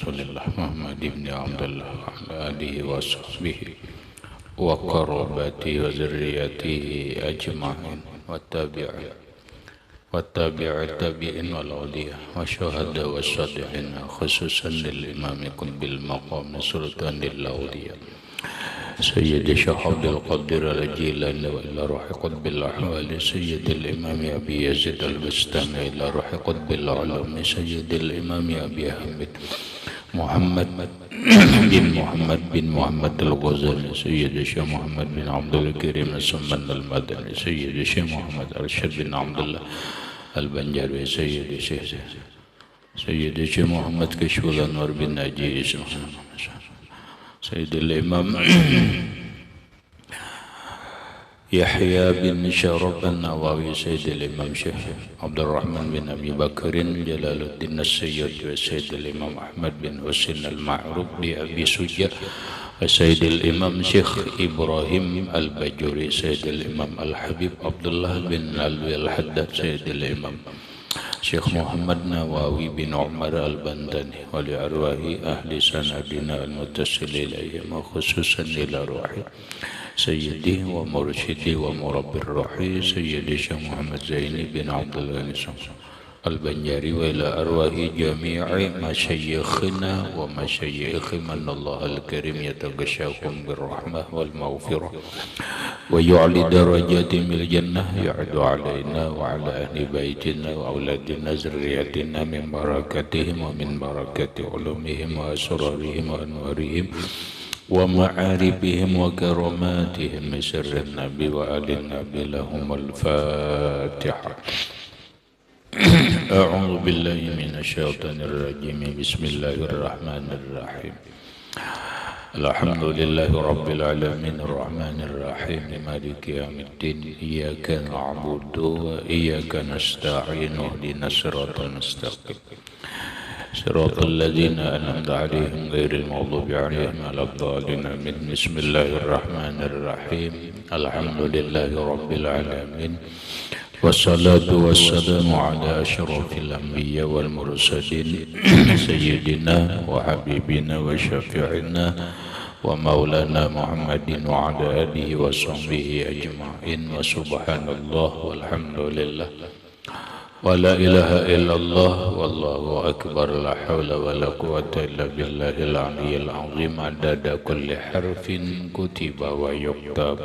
Rasulillah Muhammad ibn Abdullah wa ala alihi wa sahbihi wa qarabatihi wa zurriyatihi ajma'in wa tabi'in wal awliya wa syuhada wa salihin khususan lil imam qutbil maqam sultanil awliya سيد شيخ عبد القادر الجيلاني إلى روح قطب الأحوال سيد الإمام أبي يزيد البستاني إلى روح قطب العلوم سيد الإمام أبي حامد محمد بن محمد الغزالي سيد الشيخ محمد بن عبد الكريم السمان المدني سيد الشيخ محمد أرشد بن عبد الله البنجاري سيد الشيخ محمد كشف الأنوار بن ناجي سيد الإمام يحيى بن شرف النووي سيد الإمام شيخ عبد الرحمن بن أبي بكر جلال الدين السيد وسيد الإمام أحمد بن حسين المعروف بأبي سجى وسيد الإمام شيخ إبراهيم البجوري سيد الإمام الحبيب عبد الله بن علوي الحداد سيد الإمام شيخ محمد نواوي بن عمر البنداني ولأرواح أهل سندنا المتصل إليهم وخصوصا إلى روحي سيدي ومرشدي ومربي الروحي سيدي شيخ محمد زيني بن عبد الغني البنجاري وإلى أرواح جميع مشايخنا ومشايخ من الله الكريم يتغشاكم بالرحمة والمغفرة ويعلي درجاتهم الجنة يعد علينا وعلى أهل بيتنا وأولادنا ذريتنا من بركاتهم ومن بركات علومهم وأسرارهم وأنوارهم ومعارفهم وكراماتهم بسر النبي وآل النبي لهم الفاتحة. أعوذ بالله من الشيطان الرجيم بسم الله الرحمن الرحيم الحمد لله رب العالمين الرحمن الرحيم مالك يوم الدين إياك نعبد وإياك نستعين اهدنا الصراط المستقيم صراط الذين أنعمت عليهم غير المغضوب عليهم ولا الضالين آمين بسم الله الرحمن الرحيم الحمد لله رب العالمين والصلاة والسلام على أشرف الأنبياء والمرسلين سيدنا وحبيبنا وشفيعنا ومولانا محمد وعلى آله وصحبه أجمعين وسبحان الله والحمد لله ولا إله إلا الله والله أكبر لا حول ولا قوة إلا بالله العلي العظيم عدد كل حرف كتب ويكتب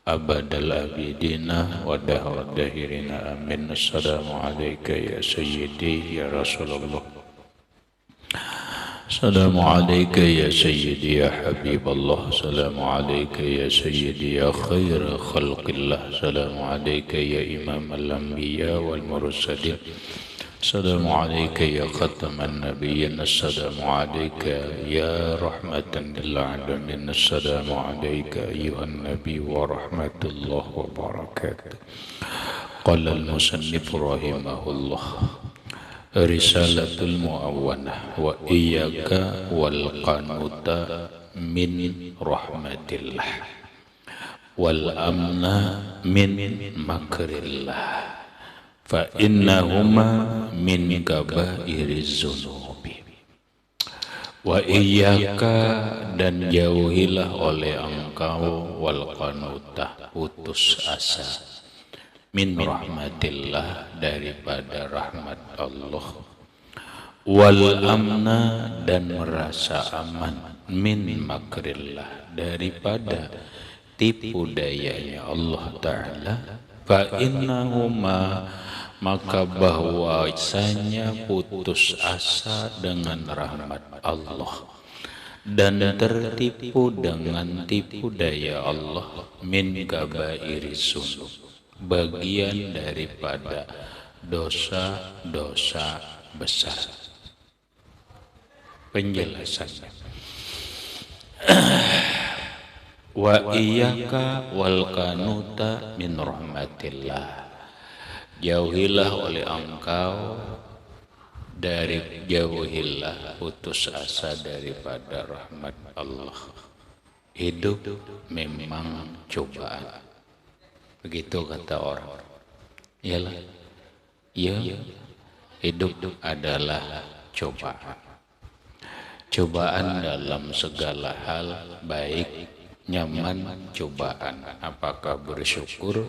أبد الآبدين ودهر الداهرين آمين السلام عليك يا سيدي يا رسول الله السلام عليك يا سيدي يا حبيب الله السلام عليك يا سيدي يا خير خلق الله السلام عليك يا إمام الأنبياء والمرسلين السلام عليك يا ختم النبيين السلام عليك يا رحمة للعالمين السلام عليك أيها النبي ورحمة الله وبركاته. قال المصنف رحمه الله رسالة المؤونة وإياك والقنوط من رحمة الله والأمن من مكر الله فإنهما من كبائر الذنوب. Wa iyyaka dan jauhilah oleh engkau wal qanutah putus asa min rahmatillah daripada rahmat Allah wal amna dan merasa aman min makrillah daripada tipu dayanya Allah Ta'ala fa innahuma maka bahwasanya putus asa dengan rahmat Allah dan tertipu dengan tipu daya Allah min kabairis dzunub bagian daripada dosa-dosa besar. Penjelasannya wa iyyaka wal qanuta min rahmatillah, jauhilah oleh engkau dari jauhilah putus asa daripada rahmat Allah. Hidup memang cobaan, begitu kata orang. Iyalah, ya, hidup adalah cobaan. Cobaan dalam segala hal, baik, nyaman, cobaan. Apakah bersyukur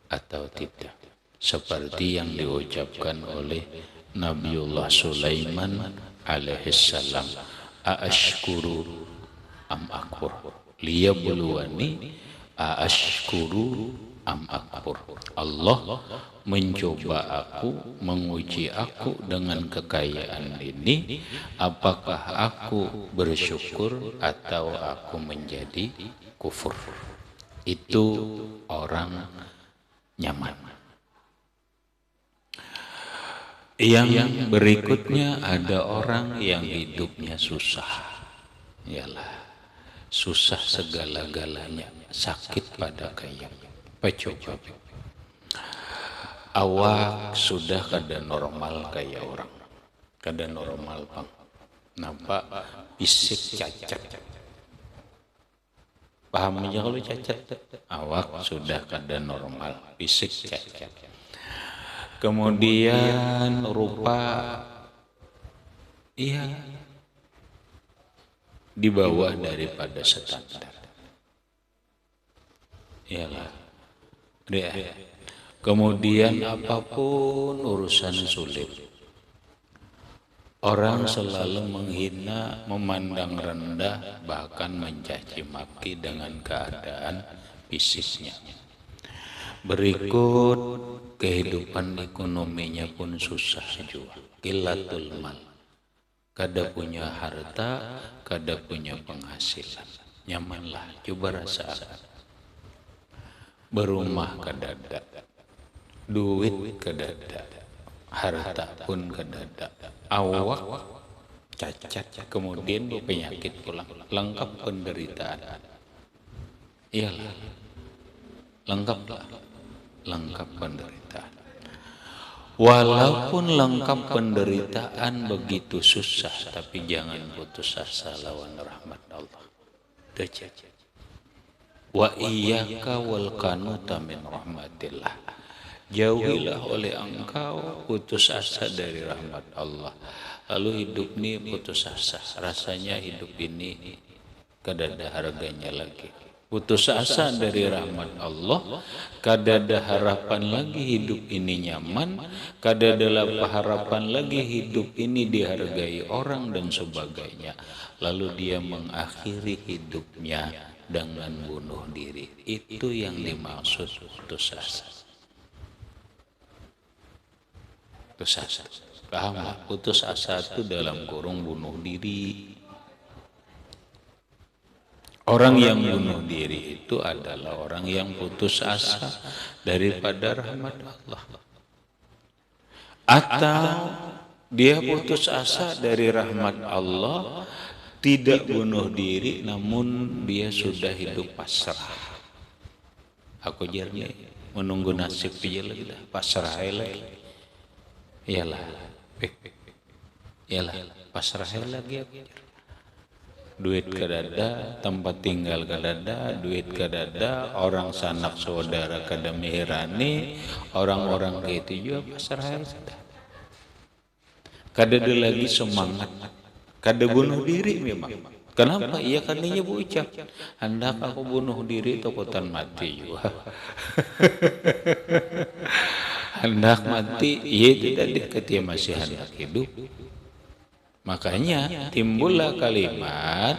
atau tidak? Seperti yang diucapkan oleh Nabiullah Sulaiman alaihissalam. Aashkuru am akfur liyabluwani aashkuru am akfur. Allah mencoba aku, menguji aku dengan kekayaan ini, apakah aku bersyukur atau aku menjadi kufur. Itu orang nyaman. Yang berikutnya ada orang yang hidupnya susah. Yalah, susah segala-galanya, sakit pada kayak pecoba. Awak sudah kada normal kayak orang, kada normal bang. Nampak fisik cacat. Paham aja kalau cacat? Awak sudah kada normal, fisik cacat. Kemudian rupa, iya, di bawah daripada standar. Iyalah, dia. Kemudian apapun urusan sulit, orang selalu menghina, memandang rendah, bahkan mencaci maki dengan keadaan fisiknya. Berikut, kehidupan ekonominya pun susah juga. Qillatul mal, kada punya harta, kada punya penghasilan. Nyamanlah, coba rasakan. Berumah kada ada, duit kada ada, harta pun kada ada, awak cacat, kemudian penyakit pulang, lengkap penderitaan. Iyalah, lengkap penderitaan. Walaupun lengkap penderitaan begitu susah, tapi jangan putus asa lawan rahmat Allah. Wa iyyaka wal qanuta min rahmatillah. Jauhilah oleh engkau putus asa dari rahmat Allah. Lalu hidup ini putus asa, rasanya hidup ini kada ada harganya lagi. Putus asa dari rahmat Allah, kada ada harapan lagi hidup ini nyaman, kada ada harapan lagi hidup ini dihargai orang dan sebagainya. Lalu dia mengakhiri hidupnya dengan bunuh diri. Itu yang dimaksud putus asa. Putus asa. Paham? Putus asa itu dalam kurung bunuh diri. Orang yang bunuh diri itu adalah orang yang putus asa daripada rahmat Allah. Atau dia putus asa dari rahmat Allah, tidak bunuh diri, namun dia sudah hidup pasrah. Aku jernih menunggu nasib dia lagi dah, pasrah lagi. Iyalah, pasrah lagi. Duit kadada, tempat tinggal kadada, duit kadada, orang sanak saudara kada mihirani, orang-orang kayak itu juga pasrah sudah. Kada ada lagi semangat, kada bunuh diri memang. Kenapa? Iya kaninya ucap, hendak aku bunuh diri takutan mati juga. Hendak mati, iya tidak dekat dia masih hendak hidup. Makanya timbullah kalimat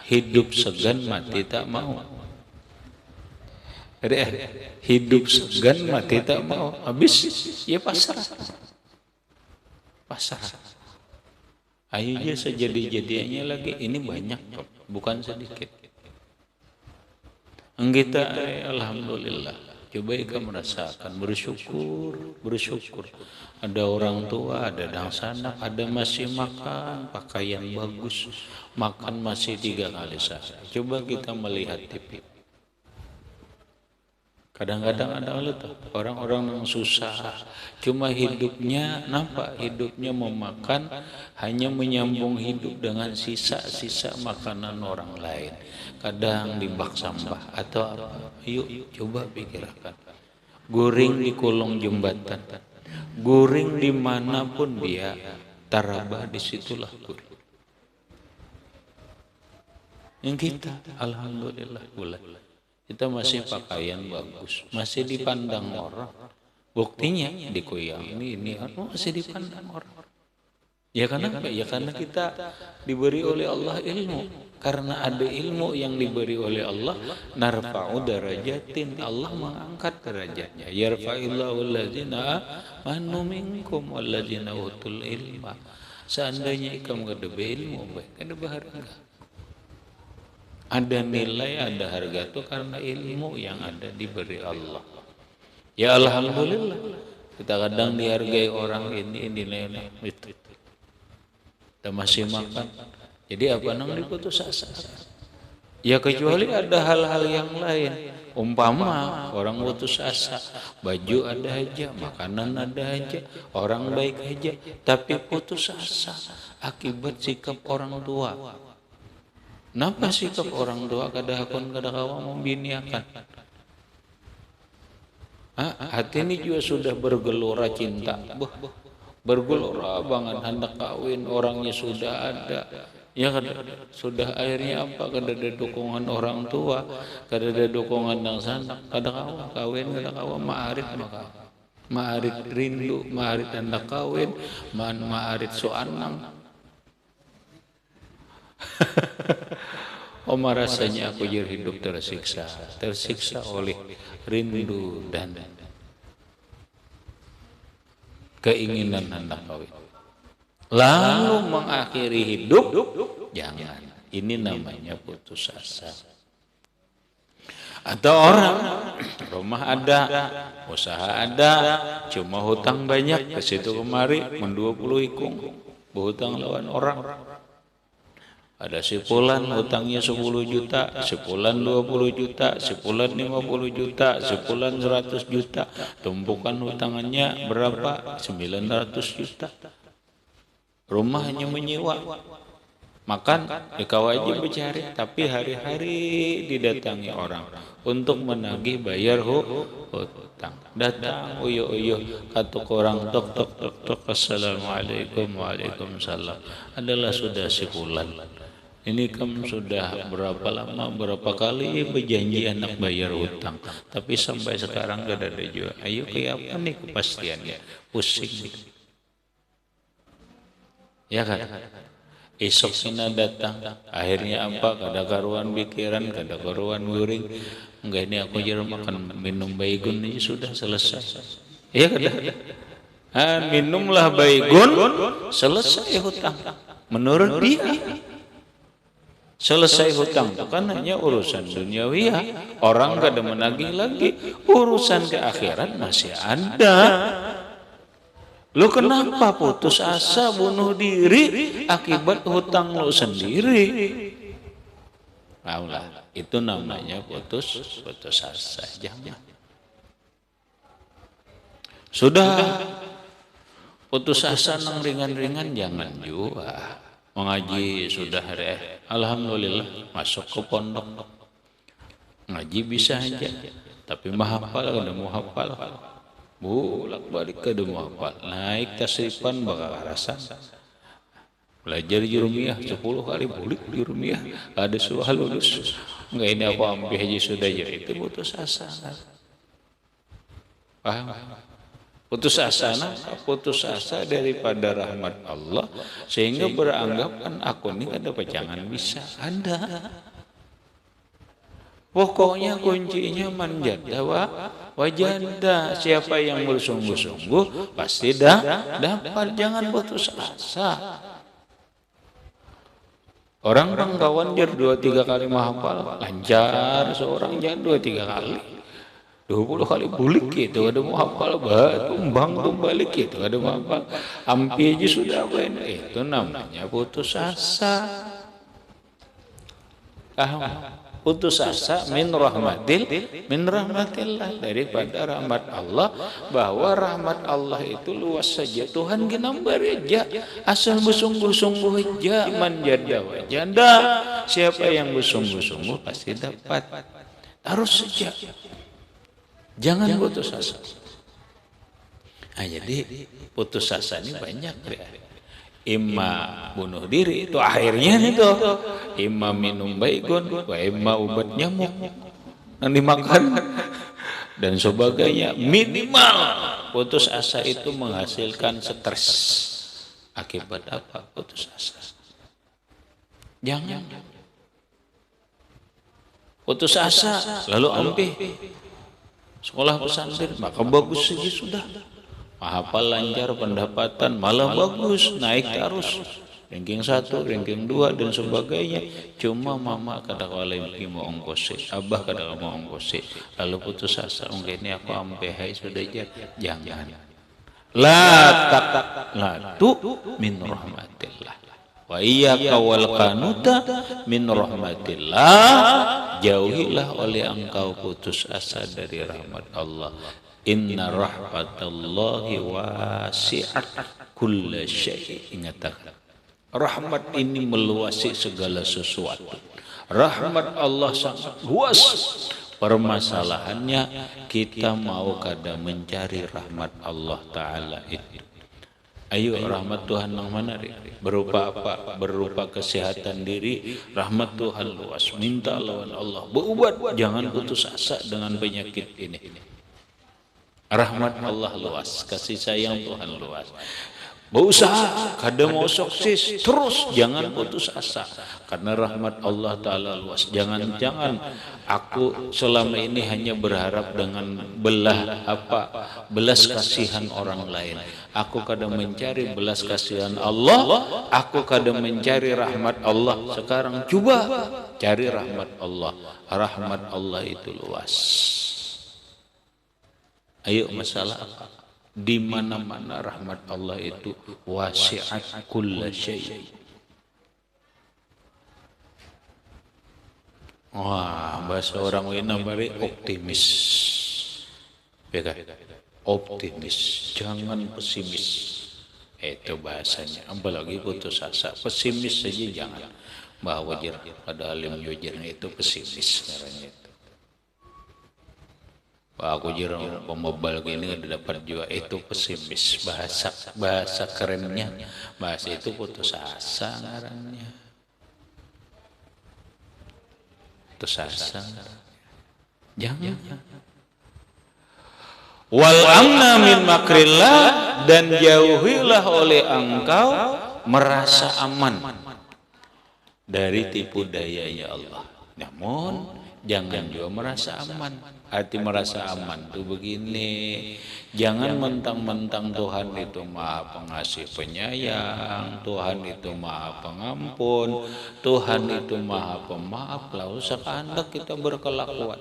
hidup segan mati tak mau. Hidup segan mati tak mau. Habis ya pasrah. Ayo aja sejadi-jadiannya lagi. Ini banyak, bukan sedikit. Kita alhamdulillah. Coba kamu merasakan bersyukur. Ada orang tua, ada yang sanak, ada masih makan, pakaian bagus, makan masih 3 kali sehari. Coba kita melihat TV. Kadang-kadang ada orang-orang yang susah, cuma hidupnya nampak hidupnya memakan, hanya menyambung hidup dengan sisa-sisa makanan orang lain. Kadang di bak sampah atau apa. Yuk coba pikirkan. Guring di kolong jembatan, guring dimanapun dia, tarabah disitulah guring. Yang kita alhamdulillah bulan. Kita masih pakaian bagus, masih dipandang orang. Buktinya di Kuyang ini masih dipandang orang. Ya kenapa? Ya karena kita diberi oleh Allah ilmu. Karena ada ilmu yang diberi oleh Allah, narfa'u darajatin, Allah mengangkat derajatnya. Yarfa'illahu alladzina amanu minkum walladzina utul ilma. Seandainya kamu ada ilmu, baik ada berharga. Ada nilai, ada harga itu karena ilmu yang ada diberi Allah. Ya alhamdulillah. Kita kadang dihargai orang ini nilai itu. Kita masih makan. Jadi apa namanya putus asa? Ya kecuali ada hal-hal yang lain. Umpama orang putus asa, baju ada aja, makanan ada aja, orang baik aja, tapi putus asa akibat sikap orang tua. Kenapa sikap orang tua kadang-kadang membiniakan? Hati ini juga sudah bergelora cinta, bergelora banget hendak kawin, orangnya sudah ada, ya kan? Sudah akhirnya apa? Kada dukungan orang tua, kada dukungan yang sana, kada kawin, kada maarit maka maarit rindu, maarit hendak kawin, maarit soanang. Oma rasanya aku jadi hidup tersiksa oleh rindu dan keinginan hendak kawin. Lalu mengakhiri hidup, jangan. Ini namanya putus asa. Atau orang rumah ada, usaha ada, cuma hutang banyak, ke situ kemari men20 ikung, berhutang lawan orang. Ada sebulan hutangnya 10 juta, sebulan 20 juta, sebulan 50 juta, sebulan 100 juta. Tumpukan hutangannya berapa? 900 juta. Rumah hanya menyewa. Makan, kau aja bercari, tapi hari-hari didatangi orang untuk menagih bayar hutang. Datang, uyuh, kata orang tok, assalamualaikum, waalaikumsalam. Adalah sudah sebulan. Ini kamu sudah berapa lama, berapa kali berjanji anak bayar hutang, tapi sampai sekarang gak ada juga. Ayo kayak apa nih kepastiannya? Pusing. Ya kan? Esok sina datang, akhirnya apa? Kada karuan pikiran, kada karuan guring. Enggak, ini aku jarang makan minum baygon ini sudah selesai. Iya kada? Minumlah baygon, selesai hutang. Menurut dia. Selesai hutang itu kan hanya urusan duniawi ya. Orang gak ada menagih lagi. Urusan ke akhirat masih ada. Lu kenapa putus asa bunuh diri akibat hutang lu sendiri? Aulah, itu namanya putus asa. Jangan. Sudah putus asa nang ringan-ringan jangan juga. Mengaji sudah alhamdulillah masuk ke pondok. Ngaji bisa aja, tapi menghafal kada mau hafal. Bolak-balik kada mau hafal. Naik tasrifan bakal rasa. Belajar jurumiyah 10 kali bulik jurumiyah. Ada soal lulus. Enggak, ini apa ambil haji sudah aja. Itu putus asa. Paham? Putus asa daripada rahmat Allah, sehingga beranggapan aku ini ada jangan bisa ada. Pokoknya kuncinya manjada wajanda. Siapa yang bersungguh-sungguh pasti dapat. Jangan putus asa. Orang kawan jar 2-3 kali menghafal lancar, seorang jangan 2-3 kali. 20 kali bulik gitu, ada mau hafal tumbang balik gitu, ada mau hafal ampi aja sudah apa ini. Itu namanya putus asa. Putus asa min rahmatillah, daripada rahmat Allah, bahwa rahmat Allah itu luas saja. Tuhan ginambar aja, asal bersungguh-sungguh aja, manjada wajanda. Siapa yang bersungguh-sungguh pasti dapat. Harus saja. Jangan putus asa. Jadi putus asa ini banyak. imma bunuh diri, itu akhirnya itu imma minum baygon wa imma obat nyamuk yang dimakan dan sebagainya. Minimal putus asa itu menghasilkan stres. Akibat apa? Putus asa. Jangan putus asa lalu ampe sekolah pesantren, maka bagus saja sudah. Hafal lancar, pendapatan malah bagus, naik terus. Ranking 1, ranking 2 dan sebagainya. Cuma mama kada lagi mau ongkose, abah kada mau ongkose. Lalu putus asa, mungkin ini aku ampe hai sudah jangan. La tu min rahmatillah. Wa iyyaka wal qanuta min rahmatillah. Jauhilah oleh engkau putus asa dari rahmat Allah. Inna rahmatallahi wasi'at kulla syai'. Ingatkan, rahmat ini meluasi segala sesuatu. Rahmat Allah sangat luas. Permasalahannya kita mau kada mencari rahmat Allah Ta'ala itu. Ayo, rahmat Tuhan yang mana? Berupa apa? Berupa kesehatan diri. Rahmat Tuhan luas. Minta lawan Allah. Berobat. Jangan putus asa dengan penyakit ini. Rahmat Allah luas, kasih sayang Tuhan luas. Berusaha, kada mau sukses, terus jangan putus asa. Karena rahmat Allah Ta'ala luas. Jangan-jangan aku selama ini hanya berharap dengan belas kasihan orang lain. Aku kada mencari belas kasihan Allah, aku kada mencari rahmat Allah. Sekarang coba cari rahmat Allah. Rahmat Allah itu luas. Ayo, masalah apa? Di mana-mana rahmat Allah itu wasi'at kulla syai'. Wah, bahasa orang Wina bari optimis. Ya kan? Optimis, jangan pesimis. Itu bahasanya. Apalagi putus asa, pesimis saja jangan. Bahwa wajar pada alim yujirnya itu pesimis caranya itu. Aku jarang pemobal gini ada dapat juga itu pesimis. Bahasa kerennya bahasa itu putus asa ngarannya. Putus asa. Jangan. Wal amna min makrillah, dan jauhilah oleh engkau merasa aman dari tipu dayanya Allah. Namun jangan juga merasa aman. Arti merasa aman tuh begini, jangan mentang-mentang Tuhan itu Maha Pengasih Penyayang, Tuhan itu Maha Pengampun, Tuhan itu Maha Pemaaf, lalu sekehendak kita berkelakuan,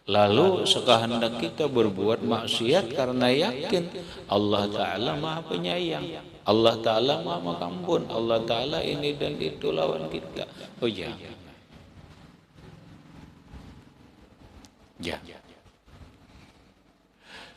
lalu sekehendak kita berbuat maksiat karena yakin Allah Ta'ala Maha Penyayang, Allah Ta'ala Maha Pengampun, Allah Ta'ala ini dan itu lawan kita. Oh jangan. Ya.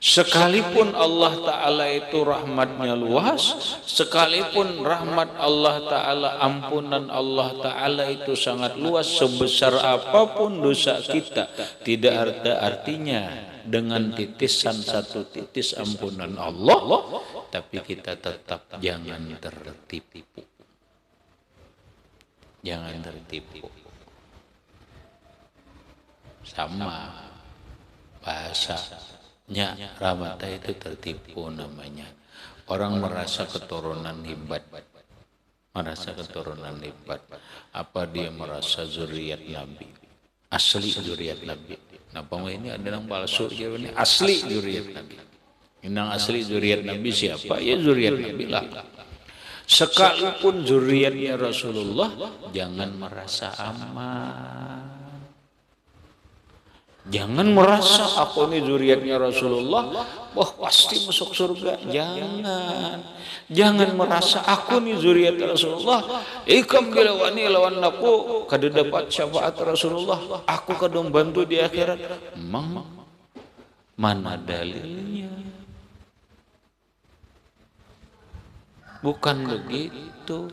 Sekalipun Allah Ta'ala itu rahmatnya luas, sekalipun rahmat Allah Ta'ala, ampunan Allah Ta'ala itu sangat luas, sebesar apapun dosa kita, tidak ada artinya dengan titisan satu titis ampunan Allah, tapi kita tetap jangan tertipu. Jangan tertipu. Sama bahasanya Ramata itu tertipu namanya. Orang merasa keturunan hebat. Merasa keturunan hebat. Apa dia merasa zuriat Nabi? Asli zuriat Nabi. Nah, ini ada yang palsu ini asli zuriat Nabi. Yang asli zuriat Nabi siapa? Ya zuriat Nabi lah. Sekalipun zuriatnya Rasulullah, jangan merasa aman. Jangan merasa aku ini zuriatnya Rasulullah, wah pasti masuk surga. Jangan. Jangan merasa aku ini zuriat Rasulullah, ikam gilawani lawan aku kada dapat syafaat Rasulullah, aku kada bantu di akhirat. Mana dalilnya? Bukan begitu.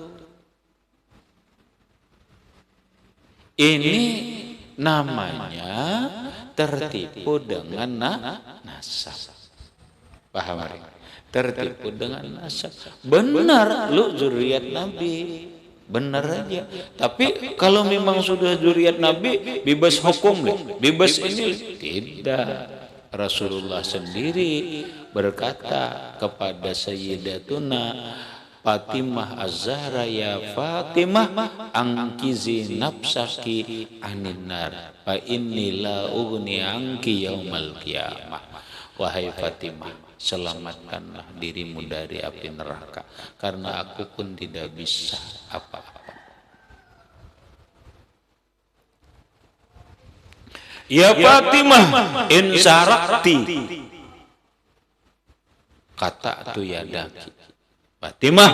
Ini namanya tertipu dengan nasab. Paham? tertipu dengan nasab. Benar lu zuriat Nabi, benar aja. Tapi kalau memang sudah zuriat Nabi, bebas hukum, bebas ini tidak. Rasulullah sendiri berkata kepada Sayyidatuna Fatimah Az-Zahra, ya Fatimah, angkizi nafsaki anin nar fa inni la ughni anki yaumal qiyamah. Wahai Fatimah, selamatkanlah dirimu dari api neraka, karena aku pun tidak bisa apa-apa. Ya Fatimah, in sarakti kata tu yadaki. Fatimah,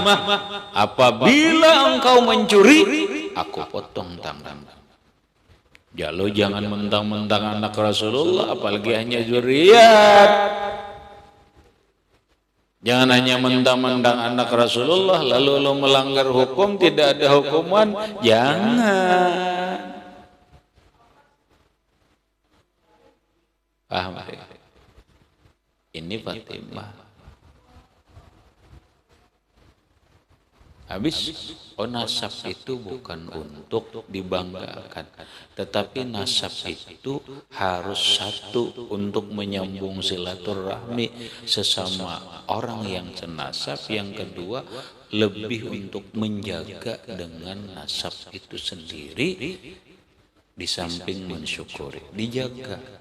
apabila engkau mencuri, aku potong tangan. Ya lo jangan mentang-mentang anak Rasulullah, apalagi hanya zuriat. Jangan hanya mentang-mentang anak Rasulullah lalu lo melanggar hukum, tidak ada hukuman. Jangan. Paham? Ini Fatimah. Habis, nasab itu bukan untuk dibanggakan, tetapi nasab itu harus satu untuk menyambung silaturahmi sesama orang yang senasab. Yang kedua, lebih untuk menjaga dengan nasab itu sendiri, di samping mensyukuri, dijaga.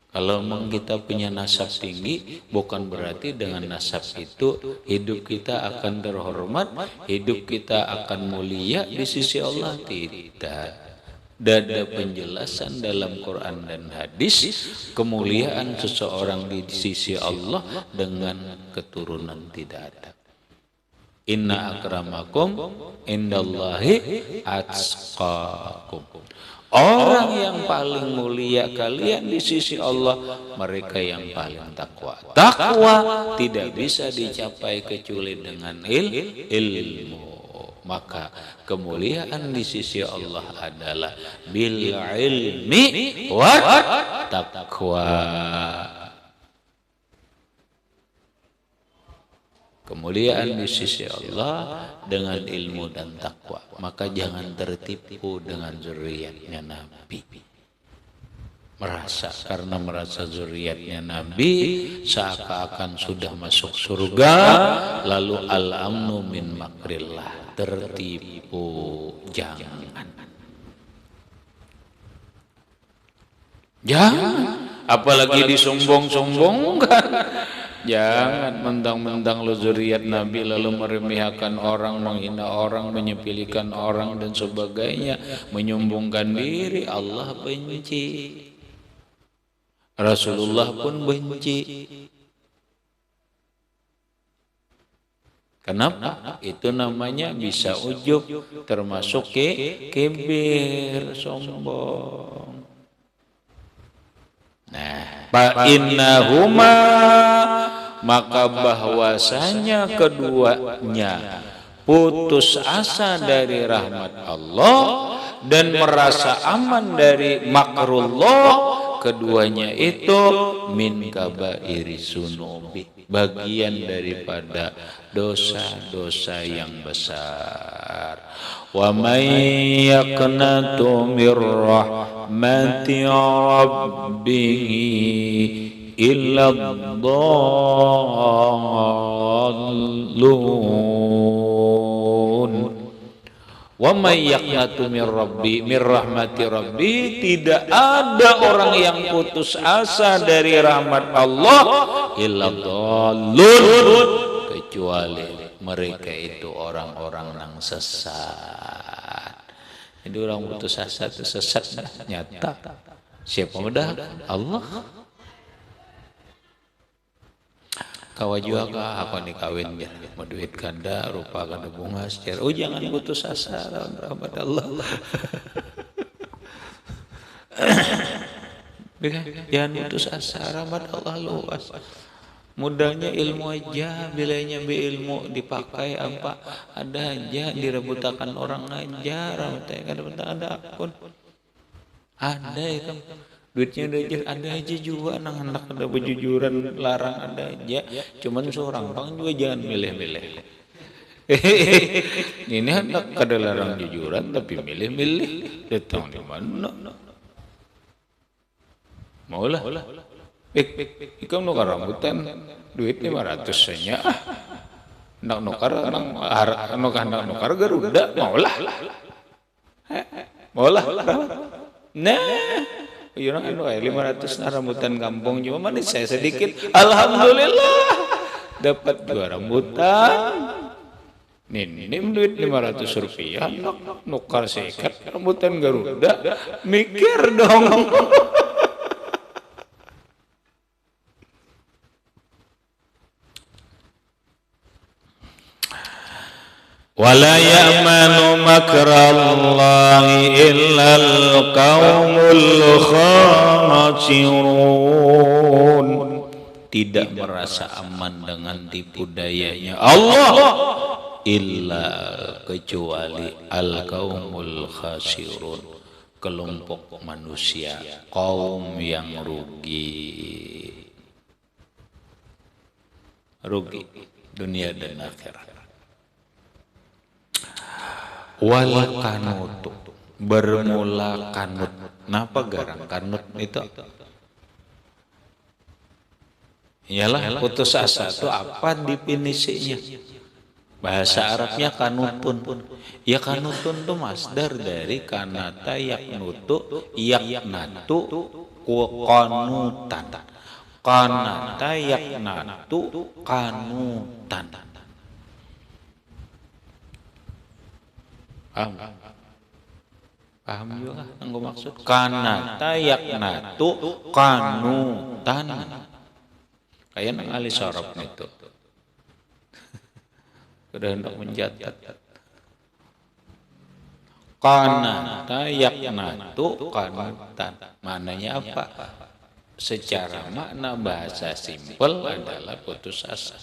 Kalau memang kita punya nasab tinggi, bukan berarti dengan nasab itu hidup kita akan terhormat, hidup kita akan mulia di sisi Allah. Tidak. Ada penjelasan dalam Quran dan hadis kemuliaan seseorang di sisi Allah dengan keturunan tidak ada. Inna akramakum indallahi atqakum. Orang yang paling mulia kalian di sisi Allah, mereka yang paling takwa. Takwa tidak bisa dicapai kecuali dengan ilmu. Maka kemuliaan di sisi Allah adalah bil ilmi wat taqwa. Kemuliaan di sisi Allah dengan ilmu dan takwa. Maka jangan tertipu dengan zuriatnya Nabi. Karena merasa zuriatnya Nabi seakan-akan sudah masuk surga, lalu al-amnu min makrillah. Tertipu, jangan. Apalagi disombong-sombongkan. Jangan mentang-mentang lo zuriat Nabi lalu meremehkan orang, menghina orang, menyepelekan orang dan sebagainya, menyombongkan diri. Allah benci, Rasulullah pun benci. Kenapa? Itu namanya bisa ujub, termasuk kibir, sombong. Nah, fa innahuma, maka bahwasanya keduanya putus asa dari rahmat Allah dan merasa aman dari makrullah. Keduanya itu min kabairi sunubi, bagian daripada dosa-dosa yang besar. Wa may yaqnatu mir rahmati rabbih illa dhallun. Wa may yaqnatu mir rahmati rabbi, tidak ada orang yang putus asa dari rahmat Allah illa dhallun, kecuali mereka itu orang-orang yang sesat. Jadi orang putus asa itu sesat nyata. Siapa mudah? Allah. Kawa juga kah aku nikawin biar mau duit kanda rupa kanda bunga secara. Oh jangan putus asa rahmat Allah. Jangan putus asa, rahmat Allah luas. Mudahnya ilmu aja, bilanya ilmu dipakai apa ada aja, direbutakan orang aja, rahmatnya ada pun ada itu Duitnya ada aja juga anak-anak ada berjujuran larang ada aja. Cuman seorang bang juga jangan milih-milih. Ini anak kada larang jujuran tapi milih-milih. Datang di mana? Maulah. Ikam nukar rambutan duit 500 saja. Nak nukar nukar Garuda maulah. Maulah. Nah. Orang anu 500 rambutan kampung cuma manis saya sedikit. Alhamdulillah dapat 2 rambutan. Ninim duit 500 rupiah. Nukar sekat rambutan Garuda. Mikir dong. Wala ya'manu makrallahi illal qaumul khasirun. Tidak merasa aman dengan tipu dayanya Allah illa kecuali al qaumul khasirun, kelompok manusia, kaum yang rugi dunia dan akhirat. Wal kanutu, bermula kanut. Napa garang kanut itu? Iyalah putus asa itu apa definisinya? Bahasa Arabnya kanutun. Ya kanutun itu masdar dari kanata yaknutu yaknatu qanutan. Kanata yaknatu kanutan. Paham juga nggak maksud kanata yaknatu kanutan kayak nang ali sorop itu udah hendak menjatat kanata yaknatu kanutan mananya apa? Secara makna bahasa simpel adalah putus asa.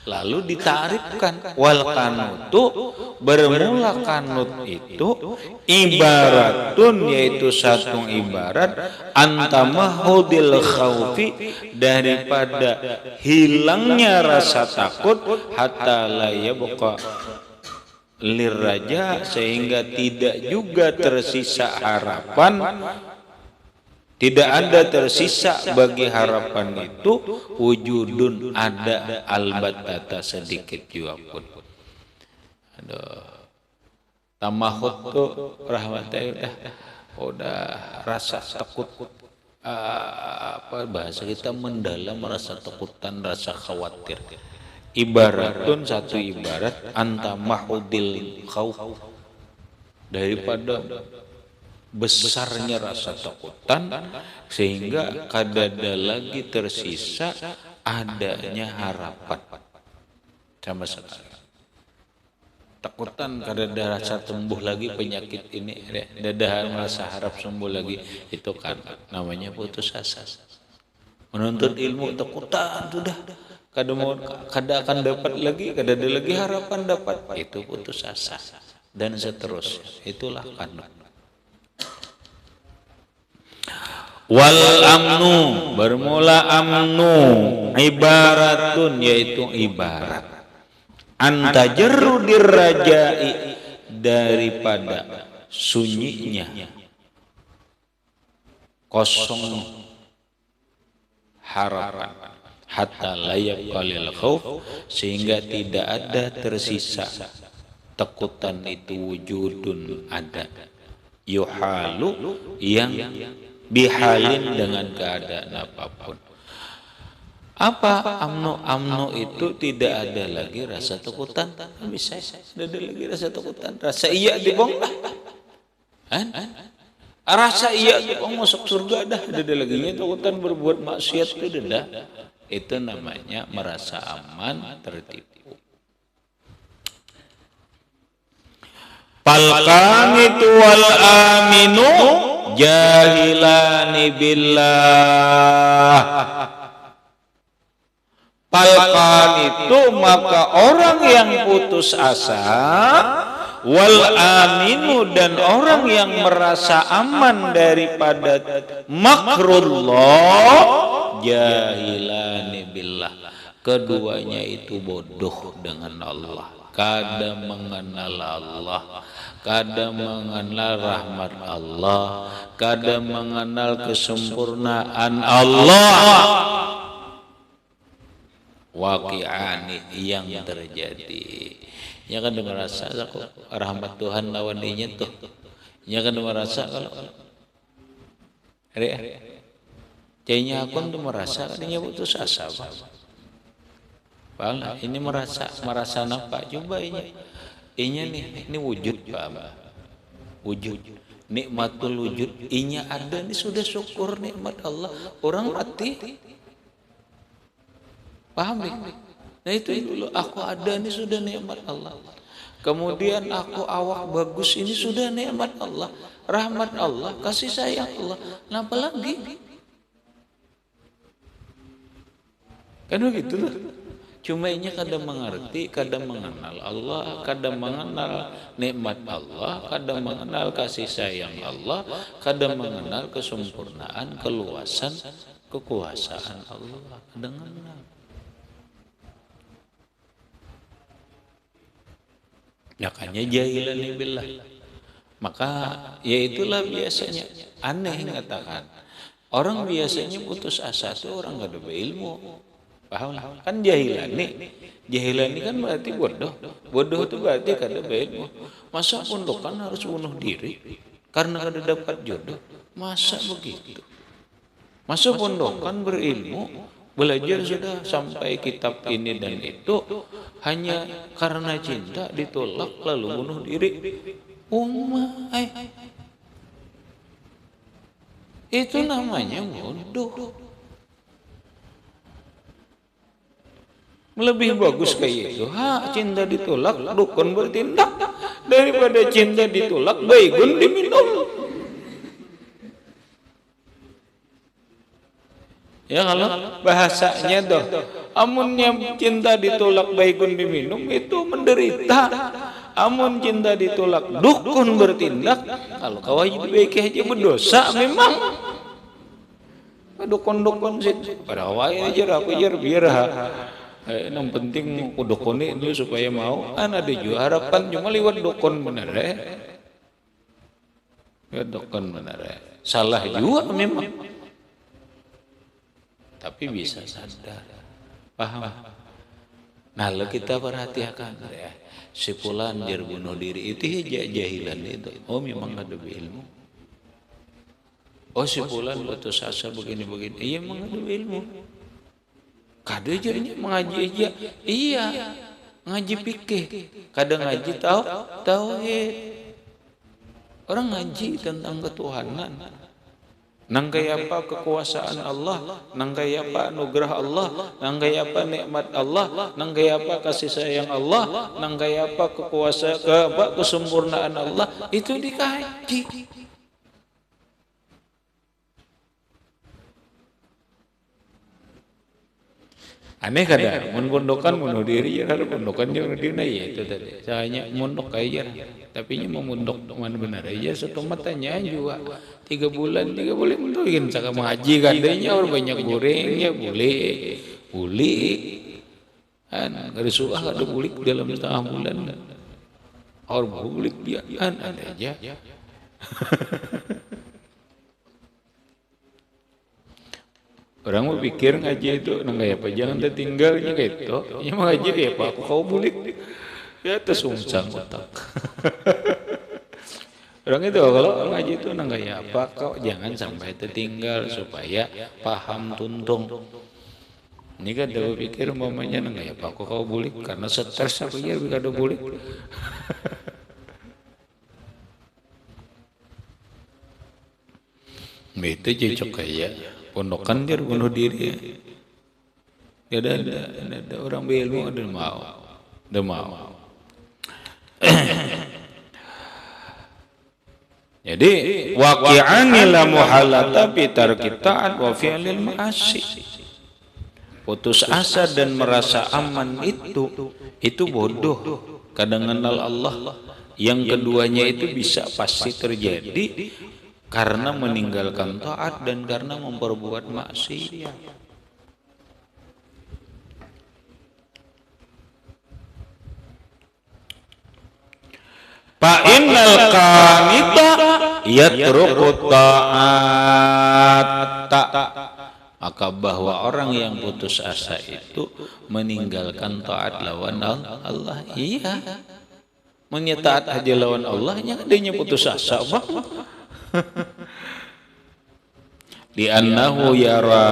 Lalu ditarifkan wal kanutu, bermula kanut itu ibaratun, yaitu satu ibarat antamahudil khaufi, daripada hilangnya rasa takut hatta la yabqa liraja, sehingga tidak juga tersisa harapan. Tidak ada tersisa bagi harapan itu wujudun, ada albatata sedikit juga pun. Aduh, tamahut tuh rahmatnya udah rasa takut, apa bahasa kita mendalam, rasa takutan, rasa khawatir. Ibaratun, satu ibarat antamahudil khauf, daripada besarnya rasa takutan sehingga kadada lagi tersisa adanya harapan sama sekali. Takutan kadada rasa sembuh lagi penyakit ini, dada merasa harap sembuh lagi, itu kan namanya putus asa. Menuntut ilmu takutan sudah kada akan dapat lagi, kadada lagi harapan dapat, itu putus asa dan seterusnya. Itulah kanut. Wal amnu, bermula amnu ibaratun, yaitu ibarat antajarrudir rajai, daripada sunyinya, kosong harapan, hatta layak qalil khauf, sehingga tidak ada tersisa takutan itu wujudun, ada yuhalu, yang bihalin, dengan keadaan apapun. Apa amnu itu tidak ada lagi rasa takutan. Bisa tidak ada lagi rasa takutan, rasa iya dibong rasa iya dibong masuk surga dah, tidak ada lagi takutan berbuat maksiat itu dah. Itu namanya merasa aman, tertipu. Palkan itu wal aminu jahilani billah. Palkan itu maka orang yang putus asa, wal aminu dan orang yang merasa aman daripada makrullah jahilani billah, keduanya itu bodoh dengan Allah, kada mengenal Allah, kada mengenal rahmat Allah, kada mengenal kesempurnaan Allah. Waqi'ani yang terjadi, nya kan merasa kok rahmat Tuhan lawan dinya tuh, nya kan merasa kalau jadinya aku tuh merasa kadinya putus asa. Bang, ini merasa napa coba inya nih, ini wujud Pak, wujud nikmatul wujud, inya ada nih, sudah syukur nikmat Allah. Orang mati paham nih? Nah itu dulu, aku ada ini sudah nikmat Allah. Kemudian aku awak bagus ini sudah nikmat Allah, rahmat Allah, kasih sayang Allah. Nah, apa lagi? Kan begitu loh. Cuma ini kadang mengerti, kadang mengenal Allah, kadang mengenal nikmat Allah, kadang mengenal kasih sayang Allah, kadang mengenal kesempurnaan, keluasan, kekuasaan Allah. Kadang mengenal. Makanya jahilan billah. Maka ya itulah biasanya aneh ngatakan. Orang biasanya putus asa itu orang gak ada ilmu. Paham? Kan jahilani. Jahilani kan berarti bodoh. Bodoh itu berarti kada berilmu. Masa pondokan harus bunuh diri karena kada dapat jodoh? Masa begitu? Masa pondokan berilmu, belajar sudah sampai kitab ini dan itu hanya karena cinta ditolak lalu bunuh diri? Itu namanya bodoh. Lebih bagus kayak itu. Cinta ditolak, dukun bertindak, daripada cinta ditolak, baygon diminum. Ya kalau bahasanya doh, amunnya cinta ditolak baygon diminum itu menderita. Amun cinta ditolak dukun bertindak, kalau kau baik aja berdosa memang. Dukun-dukun sih pada awalnya aja aku biar yang penting dukun itu supaya mau. Ada juga harapan cuma lewat dukun bener ya dukun bener salah juga memang. Tapi bisa sadar, paham. Nah, lo kita perhatikan ya, si fulan dia bunuh diri itu jahilan itu. Oh, memang ada ilmu. Oh, si fulan putus asa begini-begini. Iya, memang ada ilmu. Kada jadinya mengaji aja. Iya, ngaji fikih. Kadang ngaji tauhid. Orang ngaji tentang ketuhanan. Nangkai apa kekuasaan Allah, nangkai apa anugerah Allah, nangkai apa nikmat Allah, nangkai apa kasih sayang Allah, nangkai apa kesempurnaan Allah, itu dikaji. Aneh kada, mun pondokan bunuh diri ya, kalau pondokan bunuh diri ya itu tadi. Saya mondok aja, tapi nya mau mondok mana benar aja satu matanya juga 3 bulan mundokin saka mengaji kadanya orang banyak goreng ya boleh. Kan kada suah ada bulik dalam setengah bulan. Orang bulik dia kan ada aja. Orang mau pikir ngaji itu nggak apa jangan tertinggalnya gitu. Ya mau ngaji dia apa aku kau bulik ya tersungsang otak. Orang itu kalau ngaji itu nggak ya apa kau jangan sampai tertinggal supaya paham tuntung. Ini kan dia pikir mamanya nggak ya apa aku kau bulik karena stres aku ya ada bulik. Itu cocok kayak pondokan dia bunuh diri ya. Ada orang berilmu ada mau. Jadi waqi'ani la muhalata fi tarki ta'at wa fi'lil ma'asi. Putus asa dan merasa aman itu bodoh. Kadang kenal Allah, Yang keduanya itu bisa pasti terjadi karena meninggalkan taat dan karena memperbuat maksiat. Fa innal qanita yatruku ta'at. Maka bahwa orang yang putus asa itu meninggalkan taat lawan Allah. Iya. Menyataat aja lawan Allah nya adanya putus asa, Bang. Di annahu yara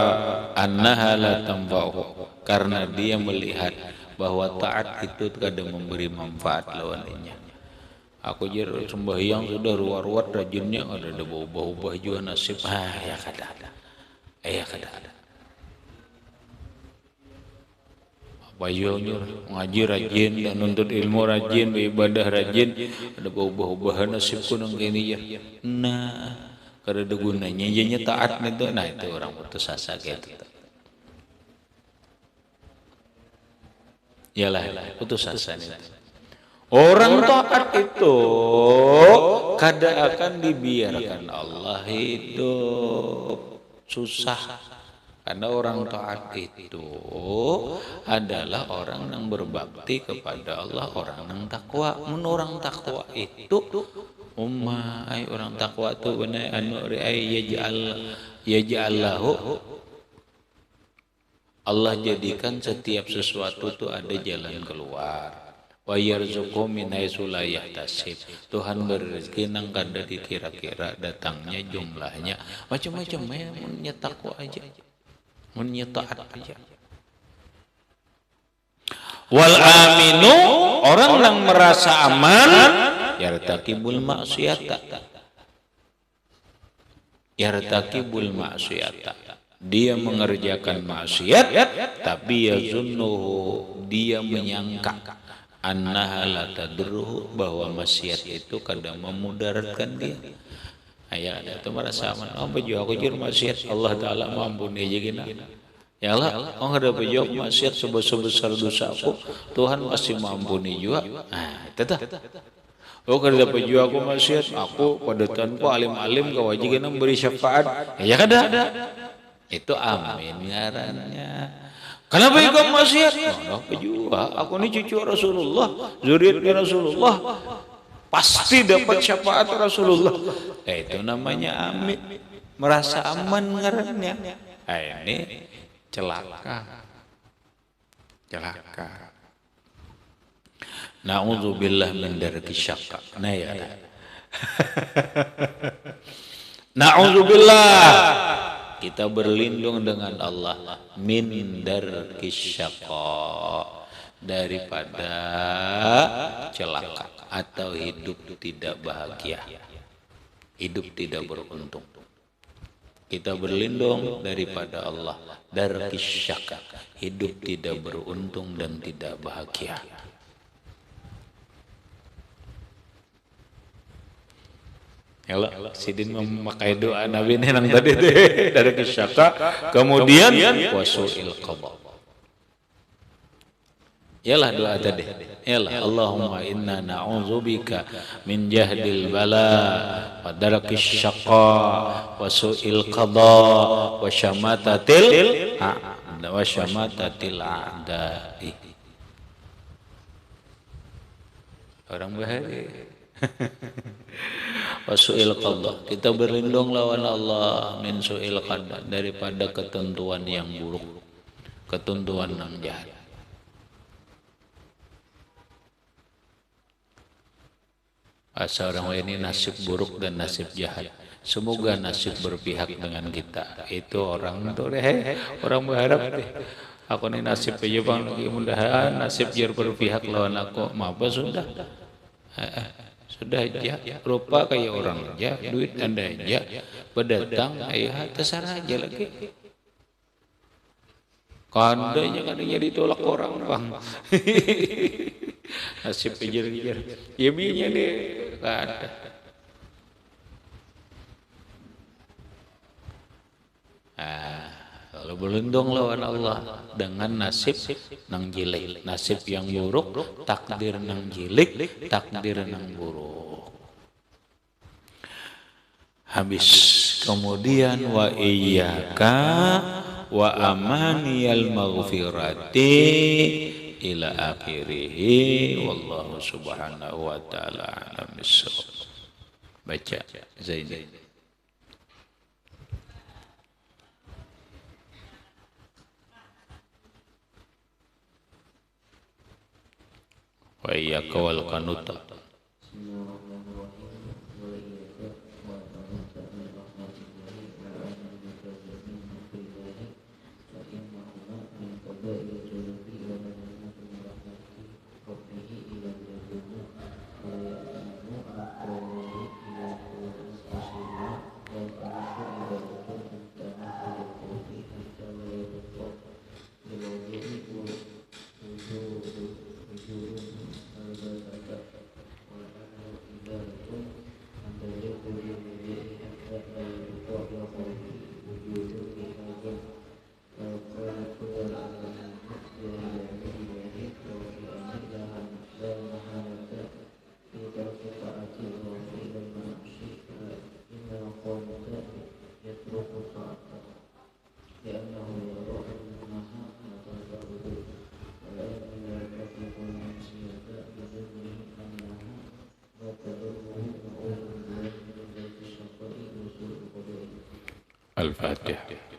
annaha la tanfa'u. Karena dia melihat bahwa taat itu kadang memberi manfaat lawannya. Aku jer sembahyang sudah ruwat rajinnya ada bau-bau juga nasib. Ya kada ada. Ya kada ada. Bayunya ngaji rajin dan nuntut ilmu rajin, beribadah rajin, ada bau-bau nasibku nang kene ya. Nah, kada ada gunanya nya taat itu. Nah, itu orang putus asa gitu. Yalah, putus asa itu. Orang taat itu kada akan dibiarkan Allah hidup susah. Karena orang taat itu adalah orang yang berbakti kepada Allah, orang yang takwa. Orang takwa itu orang takwa itu benar anu yaj'allahu Allah jadikan setiap sesuatu itu ada jalan keluar. Wa yarzuqhu min haitsu la yahtasib. Tuhan berrezeki nang kada dikira-kira datangnya jumlahnya. Macam-macam mun takwa aja. Mun taat aja. Wal aminu orang yang merasa aman yartakibul maksiata. Yartakibul maksiata. Dia mengerjakan maksiat tapi yazunnuhu dia menyangka annaha la tadruhu bahwa maksiat itu kadang memudaratkan dia. Aya ada itu merasa aman. Oh baju aku jur maksiat Allah taala mampuni aja gina. Ya Allah, oh ada baju maksiat sebesar dosa aku, Tuhan pasti mampuni juga. Nah, itu tah. Oh kada baju aku maksiat, aku padetanku alim-alim kewajiban beri syafaat. Ya kada. Itu amin ngarannya. Kenapa ikut maksiat? Nah, juga. Aku ini cucu Rasulullah, zuriatnya Rasulullah, pasti dapat syafaat Rasulullah. Itu namanya amin, merasa aman ngarannya. Ini celaka. Na'udzubillah min darki syaqqa. Nah ya. Na'udzubillah. Kita berlindung dengan Allah min darki syaqqa, daripada celaka atau hidup tidak bahagia, hidup tidak beruntung. Kita berlindung daripada Allah darki syaqqa, hidup tidak beruntung dan tidak bahagia. Kalau Sidin memakai doa Nabi nenang tadi dari kesyaka, kemudian wasu'il qadha. Yalah doa tadi. Yalah Allahumma inna na'udzubika min jahdil bala wa darakis syaqa wa su'il qadha wa syamatatil a'da'i. Orang bahaya. Wasu'il qadha, kita berlindung lawan Allah min su'il qadha, daripada ketentuan yang buruk, ketentuan yang jahat. Asa orang ini nasib buruk dan nasib jahat. Semoga nasib berpihak dengan kita. Itu orang itu orang berharap deh. Aku ini nasib aja bang lagi, mudahan nasib biar berpihak lawan aku. Apa sudah? Sudah aja, rupa kayak orang aja, duit anda aja, berdatang, ayah terserah aja lagi. Kadanya ditolak orang bang. Nasib kejar-kejar, ya biarnya deh, gak ada. Kalau beruntung lawan Allah dengan nasib nang jelek, nasib yang buruk, takdir nang jelek, takdir nang buruk. Habis kemudian wa iyyaka wa amaniyal maghfirati ila akhirih wallahu subhanahu wa ta'ala alam bissawab. Baca Zaini. Wa iyyaka wal qanuta. Al-Fatihah.